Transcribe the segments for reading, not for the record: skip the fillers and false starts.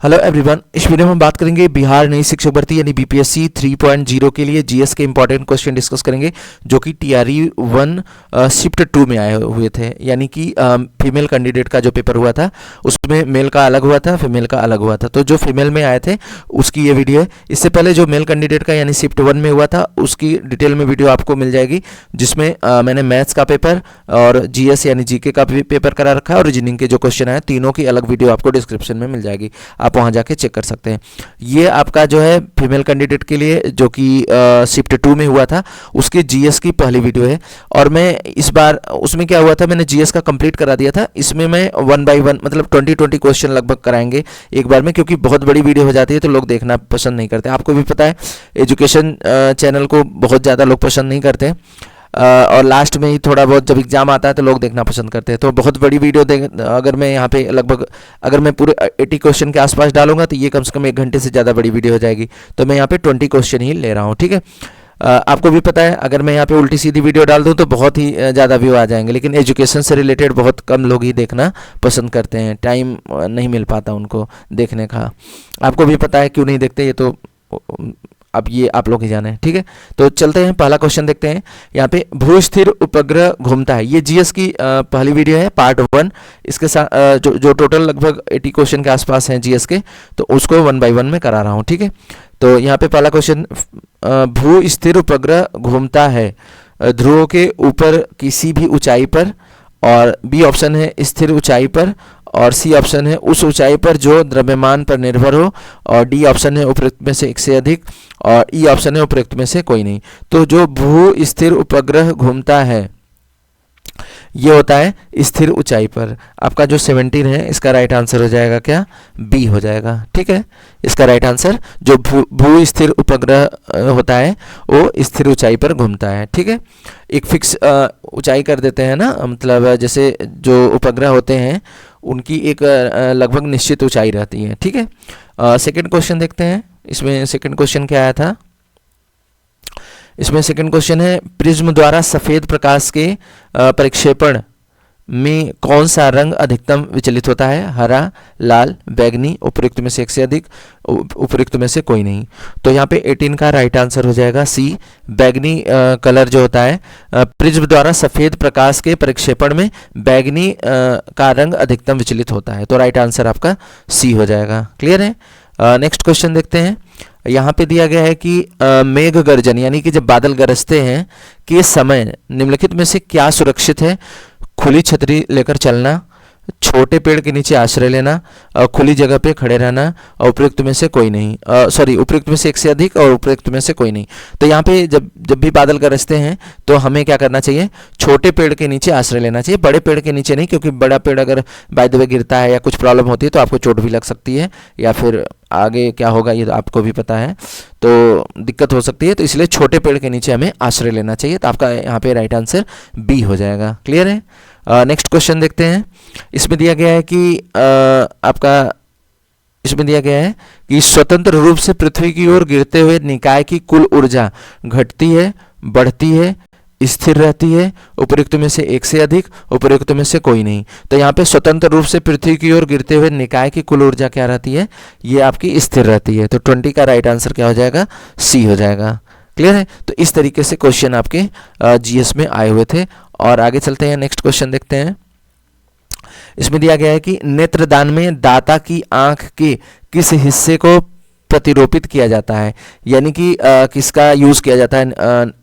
Hello everyone, इस video में हम बात करेंगे बिहार नई शिक्षक भर्ती यानी बीपीएससी 3.0 के लिए जीएस के इंपॉर्टेंट क्वेश्चन डिस्कस करेंगे जो कि टीआरई 1 शिफ्ट 2 में आए हुए थे। यानी कि फीमेल कैंडिडेट का जो पेपर हुआ था उसमें मेल का अलग हुआ था, फीमेल का अलग हुआ था। तो जो फीमेल में आए थे उसकी ये वीडियो है। इससे पहले जो मेल कैंडिडेट का यानी शिफ्ट 1 में हुआ था उसकी डिटेल में वीडियो आपको मिल जाएगी, जिसमें मैंने मैथ्स का पेपर और जीएस यानी जीके का भी पेपर करा रखा है और रीजनिंग के जो क्वेश्चन आए तीनों की अलग वीडियो आपको डिस्क्रिप्शन में मिल जाएगी, आप वहां जाके चेक कर सकते हैं। ये आपका जो है फीमेल कैंडिडेट के लिए जो कि शिफ्ट 2 में हुआ था उसके जीएस की पहली वीडियो है। और मैं इस बार उसमें क्या हुआ था, मैंने जीएस का कंप्लीट करा दिया था। इसमें मैं 1 बाय 1 मतलब 20 क्वेश्चन लगभग कराएंगे एक बार में, क्योंकि बहुत बड़ी वीडियो हो जाती है तो लोग देखना पसंद नहीं करते। आपको भी पता है एजुकेशन चैनल को बहुत ज़्यादा लोग पसंद नहीं करते और लास्ट में ही थोड़ा बहुत जब एग्जाम आता है तो लोग देखना पसंद करते हैं। तो बहुत बड़ी वीडियो अगर मैं यहाँ पे लगभग अगर मैं पूरे 80 क्वेश्चन के आसपास डालूंगा तो ये कम से कम 1 घंटे से ज़्यादा बड़ी वीडियो हो जाएगी। तो मैं यहाँ पे 20 क्वेश्चन ही ले रहा हूँ, ठीक है। आपको भी पता है अगर मैं यहाँ पे उल्टी सीधी वीडियो डाल दूँ तो बहुत ही ज़्यादा व्यू आ जाएंगे, लेकिन एजुकेशन से रिलेटेड बहुत कम लोग ही देखना पसंद करते हैं, टाइम नहीं मिल पाता उनको देखने का। आपको भी पता है क्यों नहीं देखते, ये तो अब ये आप लोग ही जाने, ठीक है। तो चलते हैं, पहला क्वेश्चन देखते हैं। यहाँ पे भू स्थिर उपग्रह घूमता है, ये जीएस की पहली वीडियो है पार्ट 1। इसके साथ जो टोटल लगभग 80 क्वेश्चन के आसपास हैं जीएस के, तो उसको 1 बाय 1 में करा रहा हूँ, ठीक है। तो यहाँ पे पहला क्वेश्चन, भू स्थिर उपग्रह घूमता है ध्रुवों के ऊपर किसी भी ऊंचाई पर, और बी ऑप्शन है स्थिर ऊंचाई पर, और सी ऑप्शन है उस ऊंचाई पर जो द्रव्यमान पर निर्भर हो, और डी ऑप्शन है उपयुक्त में से एक से अधिक, और ई ऑप्शन है उपयुक्त में से कोई नहीं। तो जो भू स्थिर उपग्रह घूमता है ये होता है स्थिर ऊंचाई पर। आपका जो 17 है इसका राइट आंसर हो जाएगा क्या, बी हो जाएगा, ठीक है। इसका राइट आंसर जो भू स्थिर उपग्रह होता है वो स्थिर ऊंचाई पर घूमता है, ठीक है। एक फिक्स ऊंचाई कर देते हैं ना, मतलब जैसे जो उपग्रह होते हैं उनकी एक लगभग निश्चित ऊंचाई रहती है, ठीक है। सेकंड क्वेश्चन देखते हैं। इसमें सेकंड क्वेश्चन क्या आया था, इसमें सेकंड क्वेश्चन है प्रिज्म द्वारा सफेद प्रकाश के प्रक्षेपण में कौन सा रंग अधिकतम विचलित होता है, हरा, लाल, बैगनी, उपयुक्त में से एक से अधिक, उपयुक्त में से कोई नहीं। तो यहाँ पे 18 का राइट आंसर हो जाएगा सी, बैगनी कलर जो होता है प्रिज्म द्वारा सफेद प्रकाश के प्रक्षेपण में बैगनी का रंग अधिकतम विचलित होता है। तो राइट आंसर आपका सी हो जाएगा, क्लियर है। नेक्स्ट क्वेश्चन देखते हैं। यहाँ पे दिया गया है कि मेघ गर्जन यानी कि जब बादल गरजते हैं के समय निम्नलिखित में से क्या सुरक्षित है, खुली छतरी लेकर चलना, छोटे पेड़ के नीचे आश्रय लेना, खुली जगह पे खड़े रहना, और उपयुक्त में से कोई नहीं, उपयुक्त में से एक से अधिक और उपयुक्त में से कोई नहीं। तो यहाँ पे जब भी बादल गरजते हैं तो हमें क्या करना चाहिए, छोटे पेड़ के नीचे आश्रय लेना चाहिए, बड़े पेड़ के नीचे नहीं, क्योंकि बड़ा पेड़ अगर बाय द वे गिरता है या कुछ प्रॉब्लम होती है तो आपको चोट भी लग सकती है, या फिर आगे क्या होगा ये तो आपको भी पता है, तो दिक्कत हो सकती है। तो इसलिए छोटे पेड़ के नीचे हमें आश्रय लेना चाहिए। तो आपका यहाँ पे राइट आंसर बी हो जाएगा, क्लियर है। नेक्स्ट क्वेश्चन देखते हैं। इसमें दिया गया है कि इसमें दिया गया है कि स्वतंत्र रूप से पृथ्वी की ओर गिरते हुए निकाय की कुल ऊर्जा घटती है, बढ़ती है, स्थिर रहती है, उपयुक्त में से एक से अधिक, उपयुक्त में से कोई नहीं। तो यहाँ पे स्वतंत्र रूप से पृथ्वी की ओर गिरते हुए निकाय की कुल ऊर्जा क्या रहती है, ये आपकी स्थिर रहती है। तो 20 का राइट आंसर क्या हो जाएगा, सी हो जाएगा, क्लियर है। तो इस तरीके से क्वेश्चन आपके जीएस में आए हुए थे। और आगे चलते हैं, नेक्स्ट क्वेश्चन देखते हैं। इसमें दिया गया है कि नेत्रदान में दाता की आंख के किस हिस्से को प्रतिरोपित किया जाता है, यानी कि किसका यूज़ किया जाता है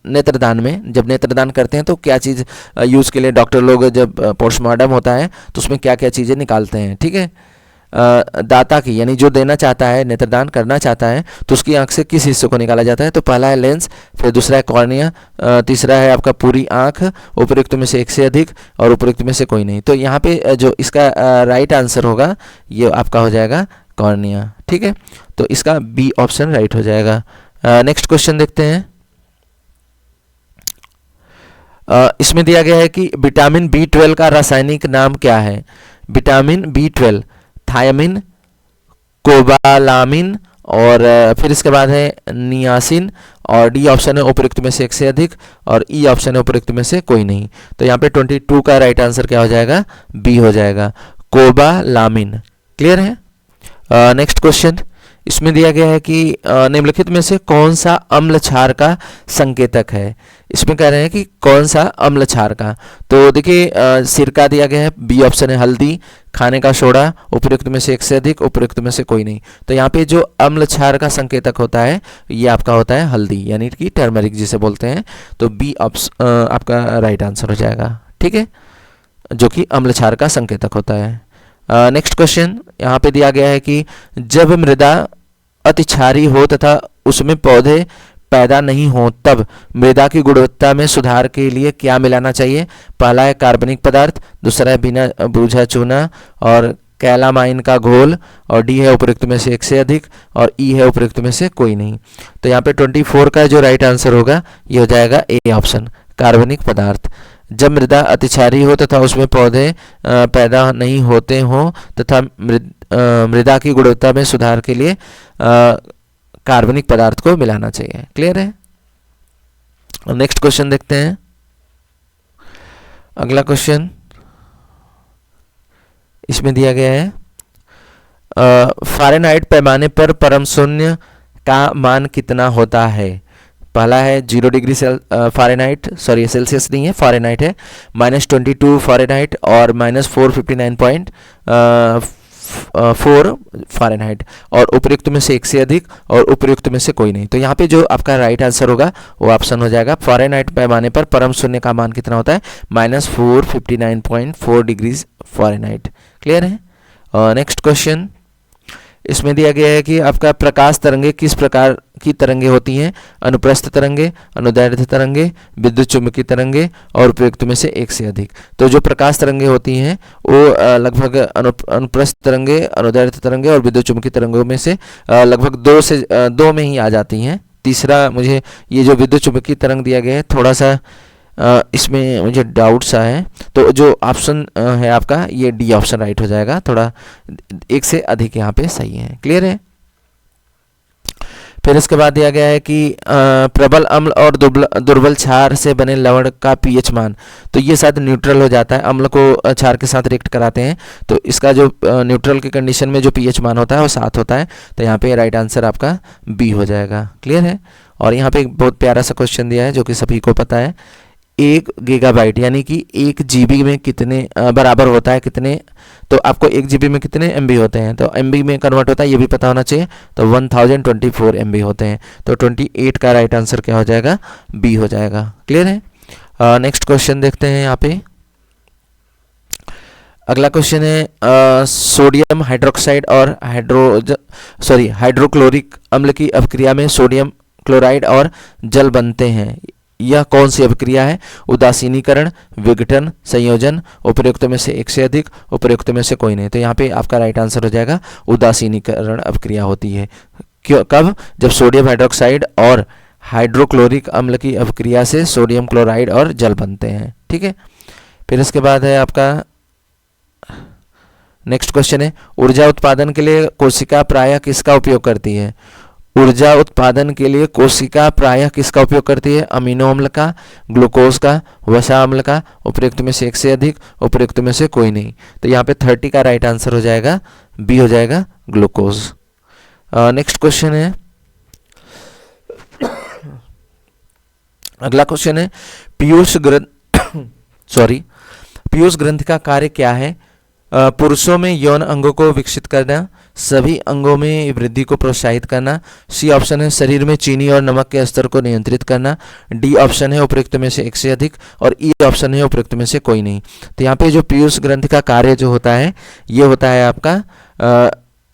नेत्रदान में। जब नेत्रदान करते हैं तो क्या चीज़ यूज़ के लिए डॉक्टर लोग जब पोस्टमार्टम होता है तो उसमें क्या क्या चीज़ें निकालते हैं, ठीक है। दाता की यानी जो देना चाहता है, नेत्रदान करना चाहता है, तो उसकी आंख से किस हिस्से को निकाला जाता है। तो पहला है लेंस, फिर दूसरा है कॉर्निया, तीसरा है आपका पूरी आंख, उपयुक्त में से एक से अधिक और उपयुक्त में से कोई नहीं। तो यहाँ पे जो इसका राइट आंसर होगा ये आपका हो जाएगा कॉर्निया, ठीक है। तो इसका बी ऑप्शन राइट हो जाएगा। नेक्स्ट क्वेश्चन देखते हैं। इसमें दिया गया है कि विटामिन B12 का रासायनिक नाम क्या है, विटामिन B12, थायमिन, कोबालामिन, और फिर इसके बाद है नियासिन, और डी ऑप्शन है उपयुक्त में से एक से अधिक, और ई ऑप्शन है उपयुक्त में से कोई नहीं। तो यहाँ पे 22 का राइट आंसर क्या हो जाएगा, बी हो जाएगा, कोबालामिन, क्लियर है। नेक्स्ट क्वेश्चन, इसमें दिया गया है कि निम्नलिखित में से कौन सा अम्ल क्षार का संकेतक है। इसमें कह रहे हैं कि कौन सा अम्ल क्षार का। तो देखिए सिरका दिया गया है, बी ऑप्शन है हल्दी, खाने का सोडा, उपयुक्त में से एक से अधिक, उपयुक्त में से कोई नहीं। तो यहाँ पे जो अम्ल क्षार का संकेतक होता है ये आपका होता है हल्दी, यानी कि टर्मरिक जिसे बोलते हैं। तो बी ऑप्शन आपका राइट आंसर हो जाएगा, ठीक है, जो कि अम्ल क्षार का संकेतक होता है। नेक्स्ट क्वेश्चन यहाँ पे दिया गया है कि जब मृदा अति क्षारीय हो तथा उसमें पौधे पैदा नहीं हो तब मृदा की गुणवत्ता में सुधार के लिए क्या मिलाना चाहिए। पहला है कार्बनिक पदार्थ, दूसरा है बिना बूझा चूना और कैलामाइन का घोल, और डी है उपयुक्त में से एक से अधिक, और ई है उपयुक्त में से कोई नहीं। तो यहाँ पे 24 का जो राइट आंसर होगा ये हो जाएगा ए ऑप्शन, कार्बनिक पदार्थ। जब मृदा अति क्षारीय हो तथा उसमें पौधे पैदा नहीं होते हों तथा मृदा की गुणवत्ता में सुधार के लिए कार्बनिक पदार्थ को मिलाना चाहिए। क्लियर है। नेक्स्ट क्वेश्चन देखते हैं। अगला क्वेश्चन इसमें दिया गया है फ़ारेनहाइट पैमाने पर परम शून्य का मान कितना होता है। पहला है 0 डिग्री फ़ारेनहाइट, सॉरी सेल्सियस नहीं है, फ़ारेनहाइट है, -22 फ़ारेनहाइट और -459.4 फ़ारेनहाइट, और उपयुक्त में से एक से अधिक और उपयुक्त में से कोई नहीं। तो यहाँ पे जो आपका राइट आंसर होगा वो ऑप्शन हो जाएगा फ़ारेनहाइट पैमाने पर परम शून्य का मान कितना होता है, -459.4 डिग्री फ़ारेनहाइट। क्लियर है। नेक्स्ट क्वेश्चन इसमें दिया गया है कि आपका प्रकाश तरंगे किस प्रकार की तरंगे होती हैं। अनुप्रस्थ तरंगे, अनुदैर्ध्य तरंगे, विद्युत चुम्बकीय तरंगे और उपयुक्त में से एक से अधिक। तो जो प्रकाश तरंगे होती हैं वो लगभग अनुप्रस्थ तरंगे, अनुदैर्ध्य तरंगे और विद्युत चुम्बकीय तरंगों में से लगभग दो में ही आ जाती हैं। तीसरा मुझे ये जो विद्युत चुम्बकीय तरंग दिया गया है थोड़ा सा इसमें मुझे डाउट सा है, तो जो ऑप्शन है आपका ये डी ऑप्शन राइट हो जाएगा, थोड़ा एक से अधिक यहाँ पे सही है। क्लियर है। फिर इसके बाद दिया गया है कि प्रबल अम्ल और दुर्बल क्षार से बने लवण का पीएच मान, तो ये शायद न्यूट्रल हो जाता है, अम्ल को क्षार के साथ रिएक्ट कराते हैं तो इसका जो न्यूट्रल की कंडीशन में जो पीएच मान होता है वो 7 होता है। तो यहाँ पे राइट आंसर आपका बी हो जाएगा। क्लियर है। और यहाँ पे एक बहुत प्यारा सा क्वेश्चन दिया है जो कि सभी को पता है, 1 गीगाबाइट यानी कि 1 जीबी में कितने बराबर होता है कितने, तो आपको 1 जीबी में कितने एमबी होते हैं, तो एमबी में कन्वर्ट होता है ये भी पता होना चाहिए। तो 1024 एमबी होते हैं। तो 28 का राइट आंसर क्या हो जाएगा, बी हो जाएगा। क्लियर है। नेक्स्ट क्वेश्चन देखते हैं यहाँ पे। अगला क्वेश्चन है सोडियम हाइड्रोक्साइड और हाइड्रोक्लोरिक अम्ल की अभिक्रिया में सोडियम क्लोराइड और जल बनते हैं। यह कौन सी अभिक्रिया है। उदासीनीकरण, विघटन, संयोजन, उपयुक्त में से एक से अधिक, उपयुक्त में से कोई नहीं। तो यहाँ पे आपका राइट आंसर हो जाएगा उदासीनीकरण अभिक्रिया होती है। क्यों, कब, जब सोडियम हाइड्रोक्साइड और हाइड्रोक्लोरिक अम्ल की अभिक्रिया से सोडियम क्लोराइड और जल बनते हैं। ठीक है। फिर इसके बाद है आपका नेक्स्ट क्वेश्चन है ऊर्जा उत्पादन के लिए कोशिका प्रायः किसका उपयोग करती है। ऊर्जा उत्पादन के लिए कोशिका प्रायः किसका उपयोग करती है। अमीनो अम्ल का, ग्लूकोज का, वसा अम्ल का, उपयुक्त में से एक से अधिक, उपयुक्त में से कोई नहीं। तो यहाँ पे 30 का राइट आंसर हो जाएगा, बी हो जाएगा ग्लूकोज। नेक्स्ट क्वेश्चन है अगला क्वेश्चन है पीयूष ग्रंथि का कार्य क्या है। पुरुषों में यौन अंगों को विकसित करना, सभी अंगों में वृद्धि को प्रोत्साहित करना। सी ऑप्शन है शरीर में चीनी और नमक के स्तर को नियंत्रित करना। डी ऑप्शन है उपयुक्त में से एक से अधिक, और ई ऑप्शन है उपयुक्त में से कोई नहीं। तो यहाँ पे जो पीयूष ग्रंथि का कार्य जो होता है ये होता है आपका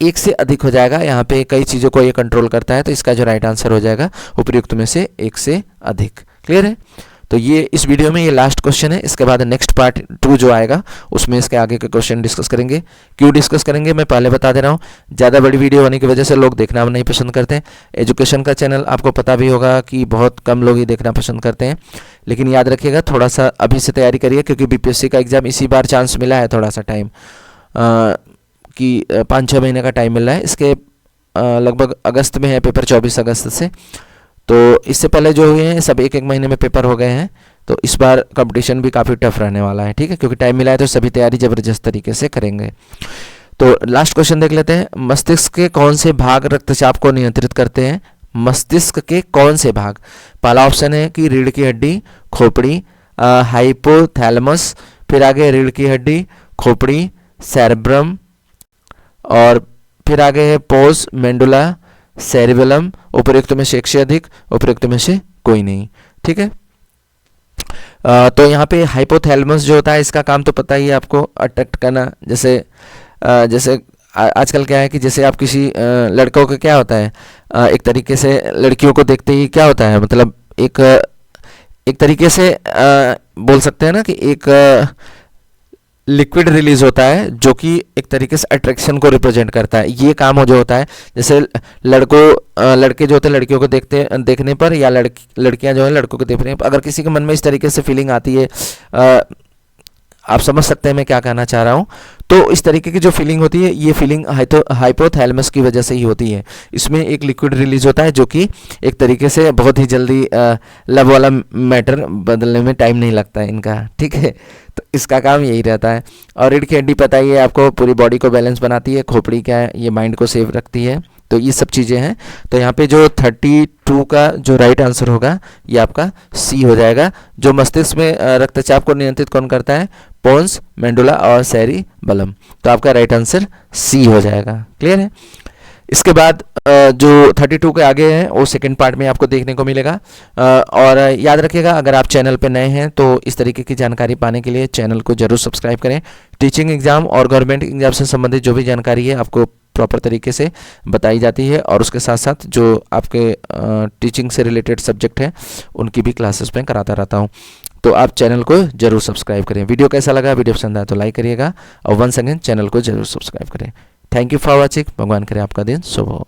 एक से अधिक हो जाएगा। यहाँ पे कई चीज़ों को ये कंट्रोल करता है, तो इसका जो राइट आंसर हो जाएगा उपयुक्त में से एक से अधिक। क्लियर है। तो ये इस वीडियो में ये लास्ट क्वेश्चन है। इसके बाद नेक्स्ट पार्ट 2 जो आएगा उसमें इसके आगे के क्वेश्चन डिस्कस करेंगे। क्यों डिस्कस करेंगे मैं पहले बता दे रहा हूँ, ज़्यादा बड़ी वीडियो होने की वजह से लोग देखना नहीं पसंद करते हैं। एजुकेशन का चैनल आपको पता भी होगा कि बहुत कम लोग ही देखना पसंद करते हैं, लेकिन याद रखिएगा थोड़ा सा अभी से तैयारी करिए, क्योंकि बीपीएससी का एग्ज़ाम इसी बार चांस मिला है, थोड़ा सा टाइम कि 5-6 महीने का टाइम मिल रहा है। इसके लगभग अगस्त में है पेपर, 24 अगस्त से। तो इससे पहले जो हुए हैं सब 1-1 महीने में पेपर हो गए हैं। तो इस बार कंपटीशन भी काफ़ी टफ रहने वाला है। ठीक है, क्योंकि टाइम मिला है तो सभी तैयारी ज़बरदस्त तरीके से करेंगे। तो लास्ट क्वेश्चन देख लेते हैं, मस्तिष्क के कौन से भाग रक्तचाप को नियंत्रित करते हैं? मस्तिष्क के कौन से भाग? पहला ऑप्शन है कि रीढ़ की हड्डी, खोपड़ी, हाइपोथैलेमस, फिर आगे रीढ़ की हड्डी, खोपड़ी, सेरेब्रम, और फिर आगे है पोज, मेंडुला, सेरिबेलम। उपयुक्त में से एक से अधिक, उपयुक्त में से कोई नहीं। ठीक है, तो यहाँ पे हाइपोथैलेमस जो होता है, इसका काम तो पता ही है आपको, अट्रैक्ट करना। जैसे आजकल क्या है कि जैसे आप किसी लड़कों का क्या होता है, एक तरीके से लड़कियों को देखते ही क्या होता है, मतलब एक तरीके से बोल सकते हैं ना कि एक लिक्विड रिलीज होता है जो कि एक तरीके से अट्रैक्शन को रिप्रेजेंट करता है। ये काम हो जो होता है, जैसे लड़के जो होते हैं लड़कियों को देखने पर, या लड़कियां जो है लड़कों को देखने पर, अगर किसी के मन में इस तरीके से फीलिंग आती है, आप समझ सकते हैं मैं क्या कहना चाह रहा हूँ। तो इस तरीके की जो फीलिंग होती है, ये फीलिंग हाइपोथैलेमस की वजह से ही होती है। इसमें एक लिक्विड रिलीज होता है जो कि एक तरीके से बहुत ही जल्दी लव वाला मैटर बदलने में टाइम नहीं लगता है इनका। ठीक है, तो इसका काम यही रहता है। और रीढ़ की हड्डी पता ही है आपको, पूरी बॉडी को बैलेंस बनाती है। खोपड़ी क्या है, ये माइंड को सेफ रखती है। तो ये सब चीज़ें हैं। तो यहाँ पे जो 32 का जो राइट आंसर होगा ये आपका सी हो जाएगा। जो मस्तिष्क में रक्तचाप को नियंत्रित कौन करता है? पोन्स, मेंडुला और सेरिबेलम। तो आपका राइट आंसर सी हो जाएगा। क्लियर है? इसके बाद जो 32 के आगे हैं वो सेकंड पार्ट में आपको देखने को मिलेगा। और याद रखिएगा, अगर आप चैनल पे नए हैं तो इस तरीके की जानकारी पाने के लिए चैनल को जरूर सब्सक्राइब करें। टीचिंग एग्जाम और गवर्नमेंट एग्जाम से संबंधित जो भी जानकारी है आपको प्रॉपर तरीके से बताई जाती है, और उसके साथ साथ जो आपके टीचिंग से रिलेटेड सब्जेक्ट हैं उनकी भी क्लासेस में कराता रहता हूँ। तो आप चैनल को जरूर सब्सक्राइब करें। वीडियो कैसा लगा, वीडियो पसंद आया तो लाइक करिएगा, और वंस अगेन चैनल को जरूर सब्सक्राइब करें। Thank you for watching. भगवान करे आपका दिन शुभ हो।